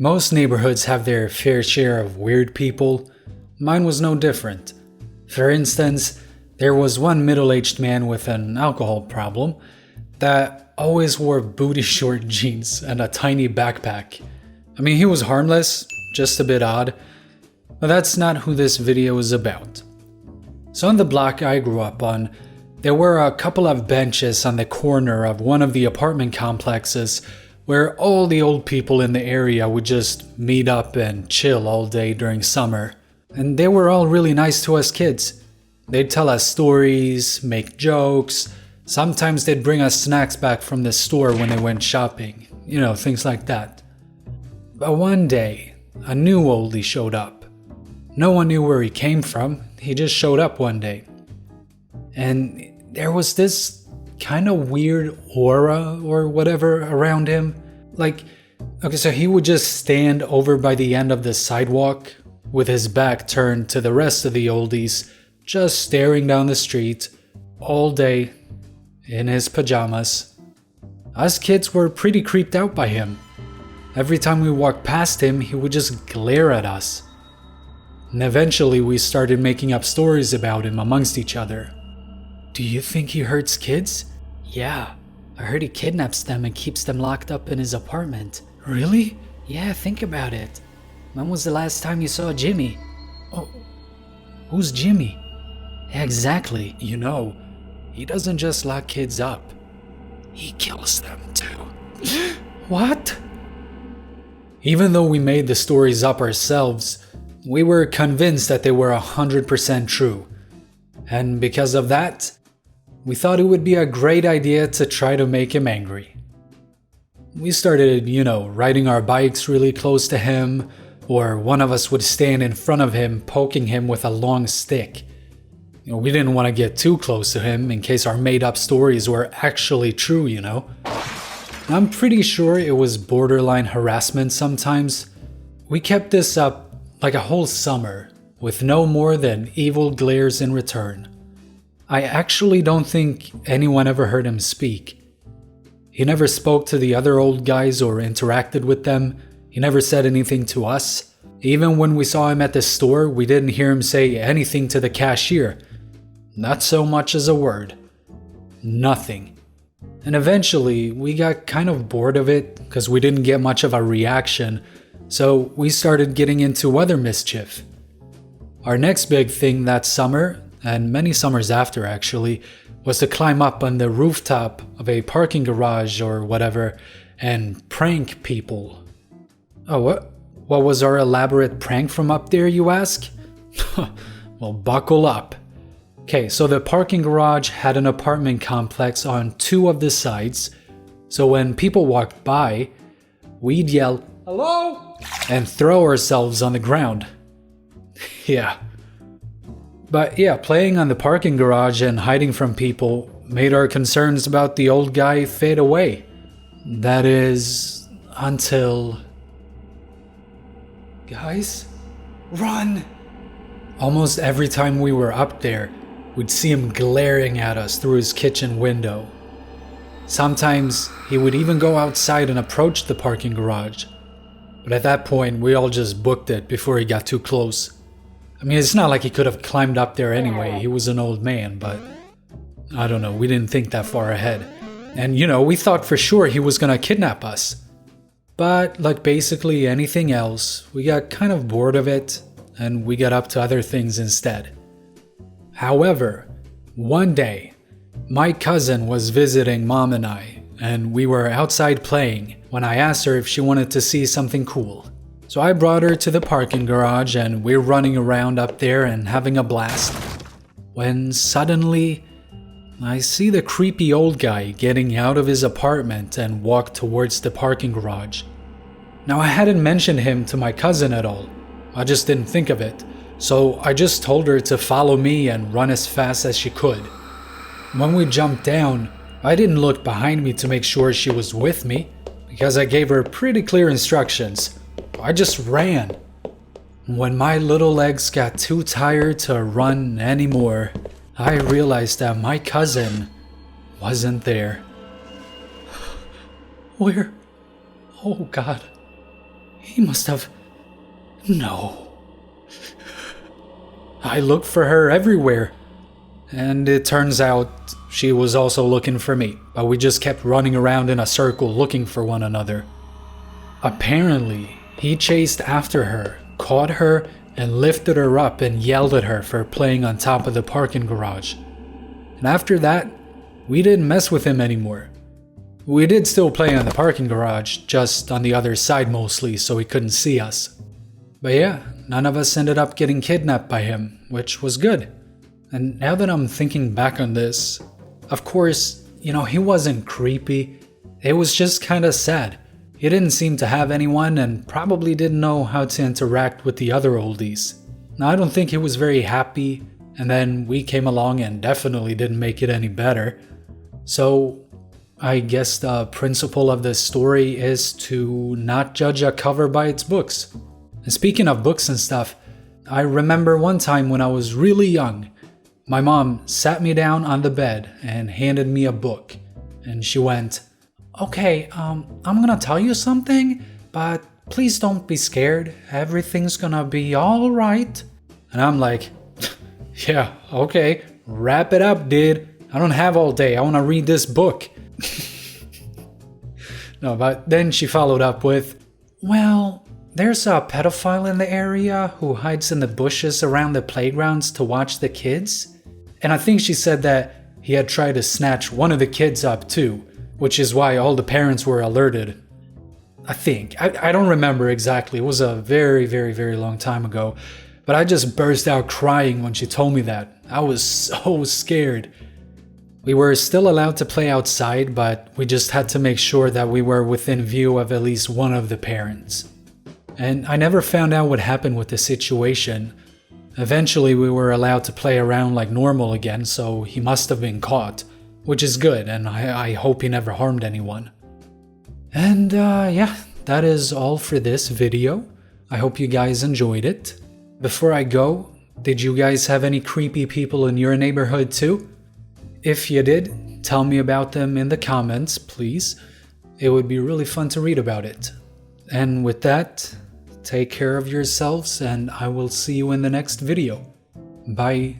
Most neighborhoods have their fair share of weird people. Mine was no different. For instance, there was one middle-aged man with an alcohol problem that always wore booty-short jeans and a tiny backpack. I mean, he was harmless, just a bit odd, but that's not who this video is about. So on the block I grew up on, there were a couple of benches on the corner of one of the apartment complexes where all the old people in the area would just meet up and chill all day during summer. And they were all really nice to us kids. They'd tell us stories, make jokes. Sometimes they'd bring us snacks back from the store when they went shopping. You know, things like that. But one day, a new oldie showed up. No one knew where he came from. He just showed up one day. And there was this kind of weird aura or whatever around him. So he would just stand over by the end of the sidewalk with his back turned to the rest of the oldies, just staring down the street all day in his pajamas. Us kids were pretty creeped out by him. Every time we walked past him, he would just glare at us. And eventually we started making up stories about him amongst each other. Do you think he hurts kids? Yeah, I heard he kidnaps them and keeps them locked up in his apartment. Really? Yeah, think about it. When was the last time you saw Jimmy? Oh, who's Jimmy? Exactly. You know, he doesn't just lock kids up. He kills them too. What? Even though we made the stories up ourselves, we were convinced that they were 100% true. And because of that, we thought it would be a great idea to try to make him angry. We started, riding our bikes really close to him, or one of us would stand in front of him poking him with a long stick. We didn't want to get too close to him in case our made-up stories were actually true, I'm pretty sure it was borderline harassment sometimes. We kept this up like a whole summer, with no more than evil glares in return. I actually don't think anyone ever heard him speak. He never spoke to the other old guys or interacted with them. He never said anything to us. Even when we saw him at the store, we didn't hear him say anything to the cashier. Not so much as a word. Nothing. And eventually, we got kind of bored of it because we didn't get much of a reaction, so we started getting into other mischief. Our next big thing that summer, and many summers after actually, was to climb up on the rooftop of a parking garage or whatever and prank people. Oh, what was our elaborate prank from up there, you ask? Well, buckle up. Okay, so the parking garage had an apartment complex on two of the sides, so when people walked by, we'd yell, "Hello?" and throw ourselves on the ground. Yeah. But yeah, playing on the parking garage and hiding from people made our concerns about the old guy fade away. That is, until... Guys, run! Almost every time we were up there, we'd see him glaring at us through his kitchen window. Sometimes he would even go outside and approach the parking garage. But at that point, we all just booked it before he got too close. I mean, it's not like he could have climbed up there anyway. He was an old man, but I don't know. We didn't think that far ahead. And, we thought for sure he was going to kidnap us. But like basically anything else, we got kind of bored of it and we got up to other things instead. However, one day, my cousin was visiting Mom and I, and we were outside playing when I asked her if she wanted to see something cool. So I brought her to the parking garage and we're running around up there and having a blast. When suddenly, I see the creepy old guy getting out of his apartment and walk towards the parking garage. Now I hadn't mentioned him to my cousin at all. I just didn't think of it. So I just told her to follow me and run as fast as she could. When we jumped down, I didn't look behind me to make sure she was with me because I gave her pretty clear instructions. I just ran. When my little legs got too tired to run anymore, I realized that my cousin wasn't there. Where? Oh God. He must have... No. I looked for her everywhere. And it turns out she was also looking for me, but we just kept running around in a circle looking for one another. Apparently, he chased after her, caught her, and lifted her up and yelled at her for playing on top of the parking garage. And after that, we didn't mess with him anymore. We did still play on the parking garage, just on the other side mostly, so he couldn't see us. But yeah, none of us ended up getting kidnapped by him, which was good. And now that I'm thinking back on this, of course, he wasn't creepy. It was just kinda sad. He didn't seem to have anyone and probably didn't know how to interact with the other oldies. Now, I don't think he was very happy, and then we came along and definitely didn't make it any better. So, I guess the principle of this story is to not judge a cover by its books. And speaking of books and stuff, I remember one time when I was really young, my mom sat me down on the bed and handed me a book. And she went, "Okay, I'm gonna tell you something, but please don't be scared. Everything's gonna be all right." And I'm like, "Yeah, okay, wrap it up, dude. I don't have all day. I wanna read this book." No, but then she followed up with, "Well, there's a pedophile in the area who hides in the bushes around the playgrounds to watch the kids." And I think she said that he had tried to snatch one of the kids up too, which is why all the parents were alerted. I think. I don't remember exactly. It was a very, very, very long time ago. But I just burst out crying when she told me that. I was so scared. We were still allowed to play outside, but we just had to make sure that we were within view of at least one of the parents. And I never found out what happened with the situation. Eventually, we were allowed to play around like normal again, so he must have been caught, which is good, and I hope he never harmed anyone. And yeah, that is all for this video. I hope you guys enjoyed it. Before I go, did you guys have any creepy people in your neighborhood too? If you did, tell me about them in the comments, please. It would be really fun to read about it. And with that, take care of yourselves, and I will see you in the next video. Bye.